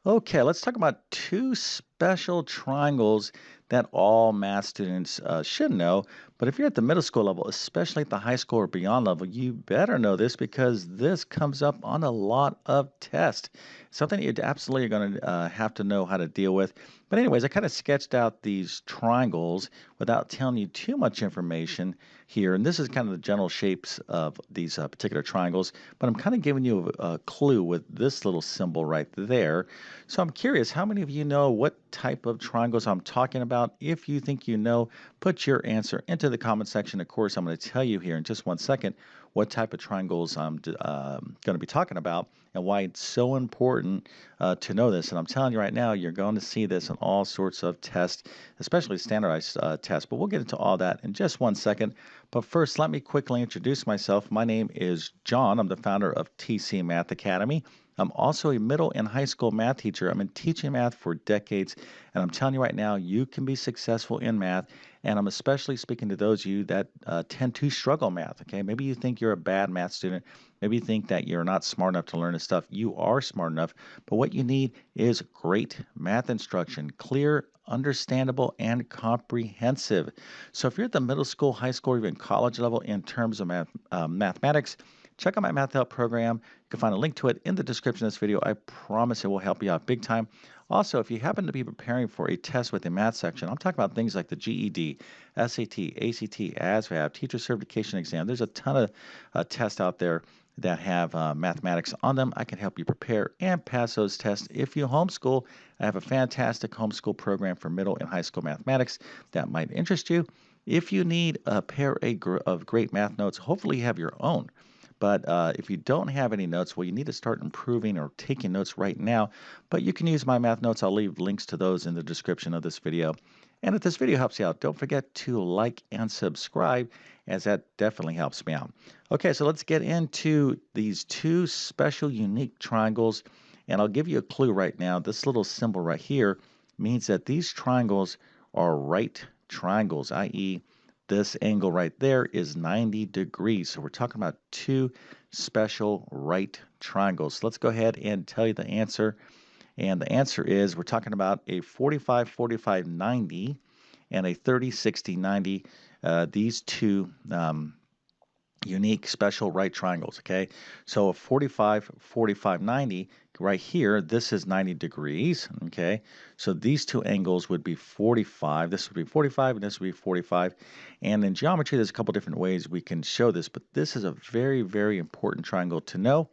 Okay, let's talk about two special triangles that all math students should know. But if you're at the middle school level, especially at the high school or beyond level, you better know this because this comes up on a lot of tests. Something you absolutely are going to have to know how to deal with. But, anyways, I kind of sketched out these triangles without telling you too much information here. And this is kind of the general shapes of these particular triangles. But I'm kind of giving you a clue with this little symbol right there. So I'm curious, how many of you know what type of triangles I'm talking about? If you think you know, put your answer into the comment section. Of course, I'm going to tell you here in just one second what type of triangles I'm going to be talking about and why it's so important to know this. And I'm telling you right now, you're going to see this in all sorts of tests, especially standardized tests. But we'll get into all that in just one second. But first, let me quickly introduce myself. My name is John. I'm the founder of TC Math Academy. I'm also a middle and high school math teacher. I've been teaching math for decades, and I'm telling you right now, you can be successful in math. And I'm especially speaking to those of you that tend to struggle math. Okay, maybe you think you're a bad math student. Maybe you think that you're not smart enough to learn this stuff. You are smart enough, but what you need is great math instruction, clear, understandable, and comprehensive. So if you're at the middle school, high school, or even college level in terms of mathematics, check out my Math Help program. You can find a link to it in the description of this video. I promise it will help you out big time. Also, if you happen to be preparing for a test with the math section, I'm talking about things like the GED, SAT, ACT, ASVAB, teacher certification exam. There's a ton of tests out there that have mathematics on them. I can help you prepare and pass those tests. If you homeschool, I have a fantastic homeschool program for middle and high school mathematics that might interest you. If you need a pair of great math notes, hopefully you have your own. But if you don't have any notes, well, you need to start improving or taking notes right now. But you can use my math notes. I'll leave links to those in the description of this video. And if this video helps you out, don't forget to like and subscribe, as that definitely helps me out. Okay, so let's get into these two special, unique triangles. And I'll give you a clue right now. This little symbol right here means that these triangles are right triangles, i.e., this angle right there is 90 degrees. So we're talking about two special right triangles. Let's go ahead and tell you the answer. And the answer is we're talking about a 45 45 90 and a 30 60 90. These two unique special right triangles, okay? So a 45, 45, 90, right here, this is 90 degrees, okay? So these two angles would be 45. This would be 45 and this would be 45. And in geometry, there's a couple different ways we can show this, but this is a very, very important triangle to know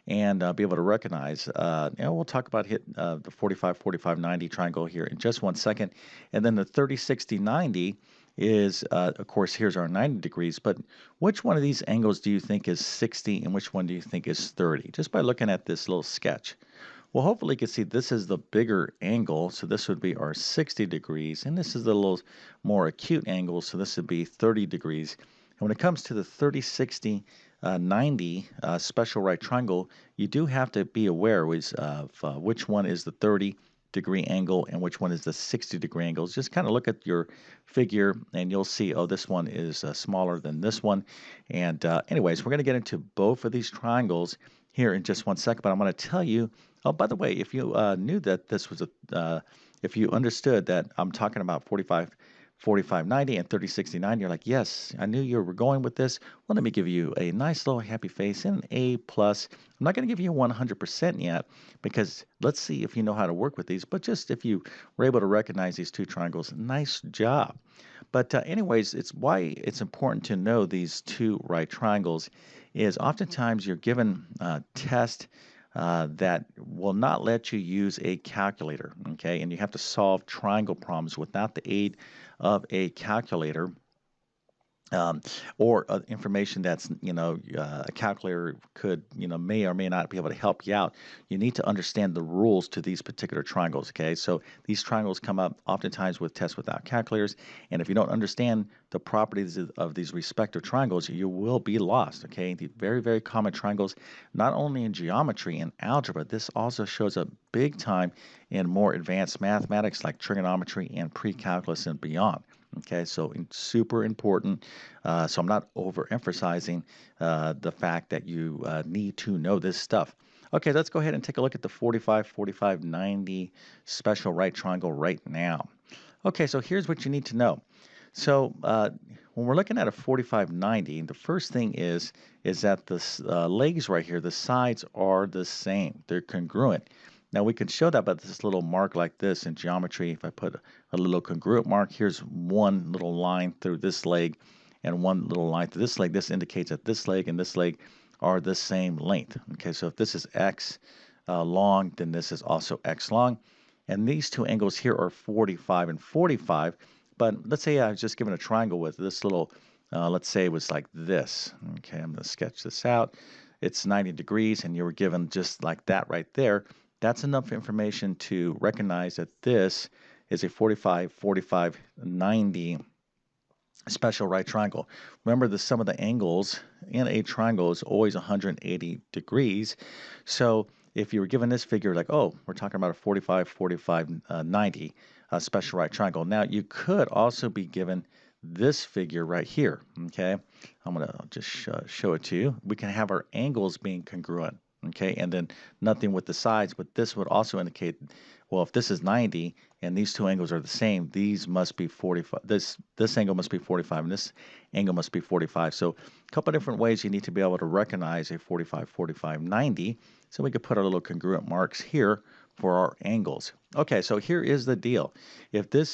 and be able to recognize. We'll talk about the 45, 45, 90 triangle here in just one second. And then the 30, 60, 90 is, of course, here's our 90 degrees, but which one of these angles do you think is 60 and which one do you think is 30? Just by looking at this little sketch. Well, hopefully you can see this is the bigger angle, so this would be our 60 degrees, and this is the little more acute angle, so this would be 30 degrees. And when it comes to the 30, 60, 90 special right triangle, you do have to be aware of which one is the 30-degree angle and which one is the 60-degree angle. Just kind of look at your figure and you'll see, oh, this one is smaller than this one. And anyways, we're going to get into both of these triangles here in just one second, but I'm going to tell you, oh, by the way, if you knew that this was if you understood that I'm talking about 45, 45, 90 and 30, 69, you're like, yes, I knew you were going with this. Well, let me give you a nice little happy face and an A plus. I'm not going to give you 100% yet because let's see if you know how to work with these, but just if you were able to recognize these two triangles, nice job. But anyways, it's why it's important to know these two right triangles is oftentimes you're given a test that will not let you use a calculator, okay? And you have to solve triangle problems without the aid of a calculator um, or information that's a calculator could may or may not be able to help you out. You need to understand the rules to these particular triangles. Okay, so these triangles come up oftentimes with tests without calculators, and if you don't understand the properties of these respective triangles, you will be lost. Okay, the very, very common triangles, not only in geometry and algebra, this also shows up big time in more advanced mathematics like trigonometry and pre-calculus and beyond. Okay, so super important. So I'm not overemphasizing the fact that you need to know this stuff. Okay, let's go ahead and take a look at the 45, 45, 90 special right triangle right now. Okay, so here's what you need to know. So when we're looking at a 45/90, the first thing is that the legs right here, the sides are the same. They're congruent. Now we can show that by this little mark like this in geometry. If I put a little congruent mark, here's one little line through this leg and one little line through this leg. This indicates that this leg and this leg are the same length. Okay, so if this is x long, then this is also x long. And these two angles here are 45 and 45. But let's say I was just given a triangle with this little, let's say it was like this. Okay, I'm going to sketch this out. It's 90 degrees, and you were given just like that right there. That's enough information to recognize that this is a 45, 45, 90 special right triangle. Remember, the sum of the angles in a triangle is always 180 degrees. So if you were given this figure, like, oh, we're talking about a 45, 45, 90 special right triangle. Now, you could also be given this figure right here, okay? I'm going to just show it to you. We can have our angles being congruent, okay? And then nothing with the sides, but this would also indicate, well, if this is 90 and these two angles are the same, these must be 45. This angle must be 45 and this angle must be 45. So a couple of different ways you need to be able to recognize a 45, 45, 90. So we could put our little congruent marks here for our angles. Okay, so here is the deal. If this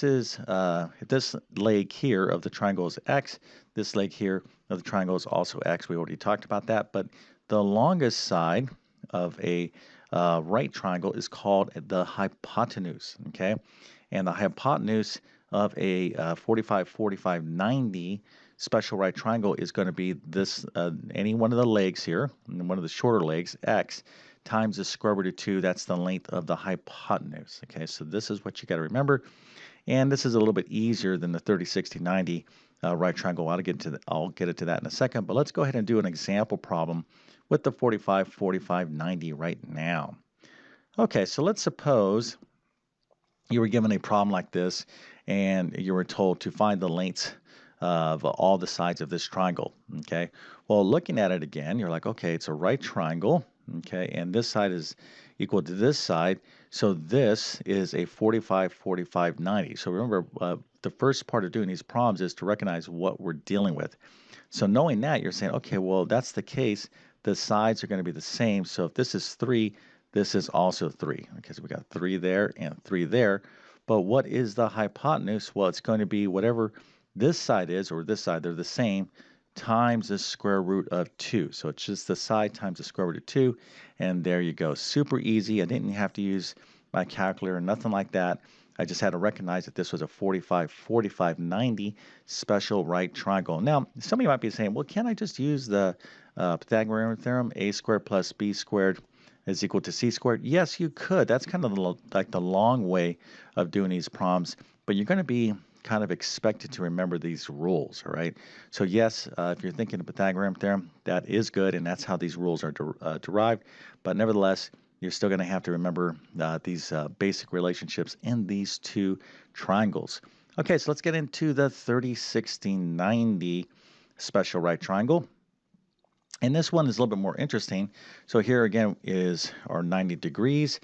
leg here of the triangle is x, this leg here of the triangle is also x. We already talked about that, but the longest side of a right triangle is called the hypotenuse, okay? And the hypotenuse of a 45, 45, 90 special right triangle is going to be this, any one of the legs here, one of the shorter legs, x, times the square root of 2. That's the length of the hypotenuse, okay? So this is what you got to remember. And this is a little bit easier than the 30, 60, 90 right triangle. I'll get to that in a second, but let's go ahead and do an example problem with the 45, 45, 90 right now. Okay, so let's suppose you were given a problem like this and you were told to find the lengths of all the sides of this triangle, okay? Well, looking at it again, you're like, okay, it's a right triangle, okay, and this side is equal to this side, so this is a 45, 45, 90. So remember, the first part of doing these problems is to recognize what we're dealing with. So knowing that, you're saying, okay, well, that's the case. The sides are going to be the same, so if this is 3, this is also 3. Okay, so we got 3 there and 3 there. But what is the hypotenuse? Well, it's going to be whatever this side is, or this side, they're the same, times the square root of 2. So it's just the side times the square root of 2, and there you go. Super easy. I didn't have to use my calculator, nothing like that. I just had to recognize that this was a 45, 45, 90 special right triangle. Now, some of you might be saying, well, can't I just use the Pythagorean theorem, a squared plus b squared is equal to c squared? Yes, you could. That's kind of like the long way of doing these problems, but you're going to be kind of expected to remember these rules, all right? So yes, if you're thinking of Pythagorean theorem, that is good, and that's how these rules are derived, but nevertheless, you're still going to have to remember these basic relationships in these two triangles. Okay, so let's get into the 30, 60, 90 special right triangle. And this one is a little bit more interesting. So here again is our 90 degrees.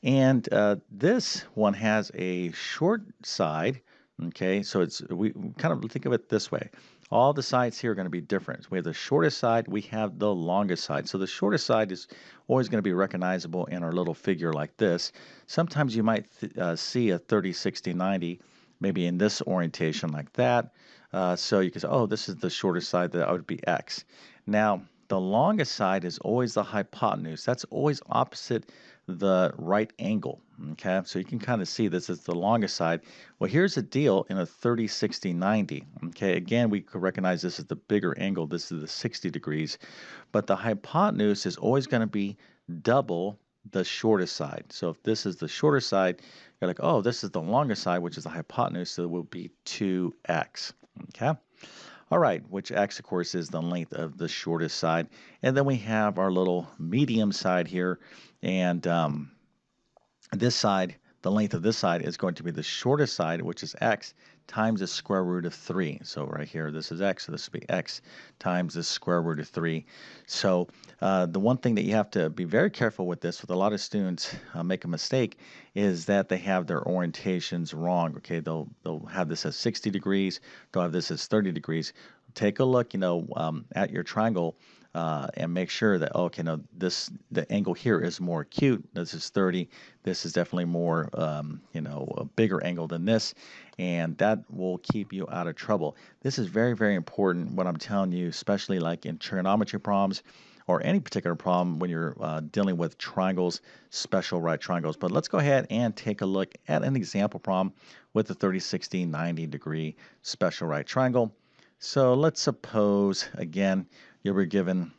And this one has a short side, okay? So we kind of think of it this way. All the sides here are going to be different. We have the shortest side, we have the longest side. So the shortest side is always going to be recognizable in our little figure like this. Sometimes you might see a 30, 60, 90, maybe in this orientation like that. So you can say, oh, this is the shortest side, that would be X. Now, the longest side is always the hypotenuse. That's always opposite the right angle, okay? So you can kind of see this is the longest side. Well, here's the deal in a 30, 60, 90, okay? Again, we could recognize this is the bigger angle. This is the 60 degrees, but the hypotenuse is always going to be double the shortest side. So if this is the shorter side, you're like, oh, this is the longest side, which is the hypotenuse, so it will be 2x, okay? All right, which x, of course, is the length of the shortest side. And then we have our little medium side here. And this side, the length of this side is going to be the shortest side, which is x, times the square root of 3. So right here, this is x, so this would be x times the square root of 3. So the one thing that you have to be very careful with this, with a lot of students make a mistake, is that they have their orientations wrong. Okay, they'll have this as 60 degrees, they'll have this as 30 degrees. Take a look, at your triangle and make sure that, okay, no, the angle here is more acute. This is 30. This is definitely more, a bigger angle than this, and that will keep you out of trouble. This is very, very important, what I'm telling you, especially like in trigonometry problems or any particular problem when you're dealing with triangles, special right triangles. But let's go ahead and take a look at an example problem with the 30, 60, 90 degree special right triangle. So let's suppose, again, you were given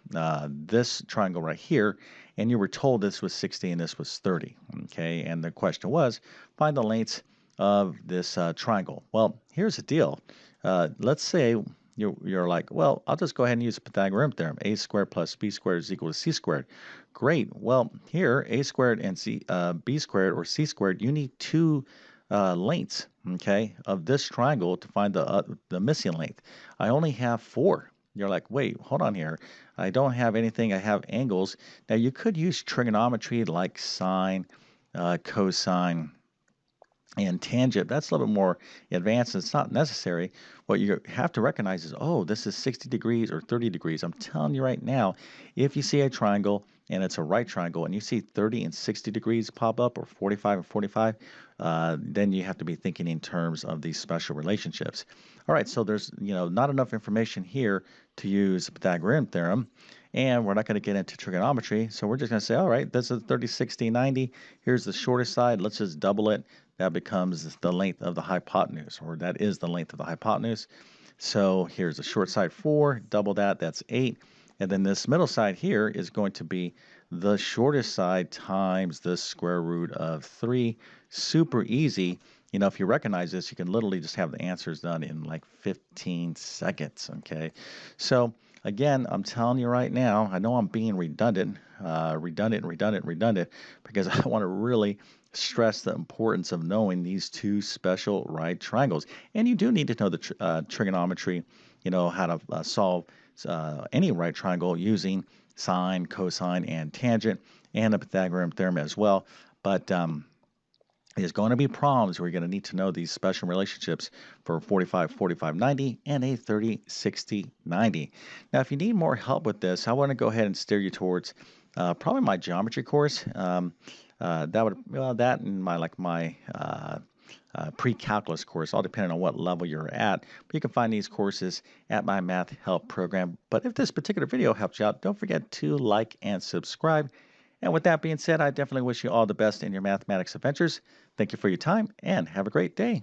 this triangle right here, and you were told this was 60 and this was 30, okay? And the question was, find the lengths of this triangle. Well, here's the deal. Let's say you're like, well, I'll just go ahead and use the Pythagorean theorem. A squared plus b squared is equal to c squared. Great. Well, here, a squared and b squared or c squared, you need two lengths, okay, of this triangle to find the missing length. I only have 4. You're like, wait, hold on here. I don't have anything. I have angles. Now, you could use trigonometry like sine, cosine, and tangent. That's a little bit more advanced. It's not necessary. What you have to recognize is, oh, this is 60 degrees or 30 degrees. I'm telling you right now, if you see a triangle and it's a right triangle and you see 30 and 60 degrees pop up, or 45 and 45, then you have to be thinking in terms of these special relationships. All right, so there's not enough information here to use the Pythagorean theorem, and we're not going to get into trigonometry, so we're just going to say, all right, this is 30, 60, 90. Here's the shortest side. Let's just double it. That becomes the length of the hypotenuse, or that is the length of the hypotenuse. So here's the short side 4, double that, that's 8. And then this middle side here is going to be the shortest side times the square root of 3. Super easy. If you recognize this, you can literally just have the answers done in like 15 seconds, okay? So again, I'm telling you right now, I know I'm being redundant, because I want to really stress the importance of knowing these two special right triangles. And you do need to know the trigonometry, how to solve any right triangle using sine, cosine, and tangent, and the Pythagorean theorem as well. But there's going to be problems where you're going to need to know these special relationships for 45, 45, 90, and a 30, 60, 90. Now, if you need more help with this, I want to go ahead and steer you towards probably my geometry course. That and my pre-calculus course, all depending on what level you're at. But you can find these courses at my Math Help program. But if this particular video helps you out, don't forget to like and subscribe. And with that being said, I definitely wish you all the best in your mathematics adventures. Thank you for your time and have a great day.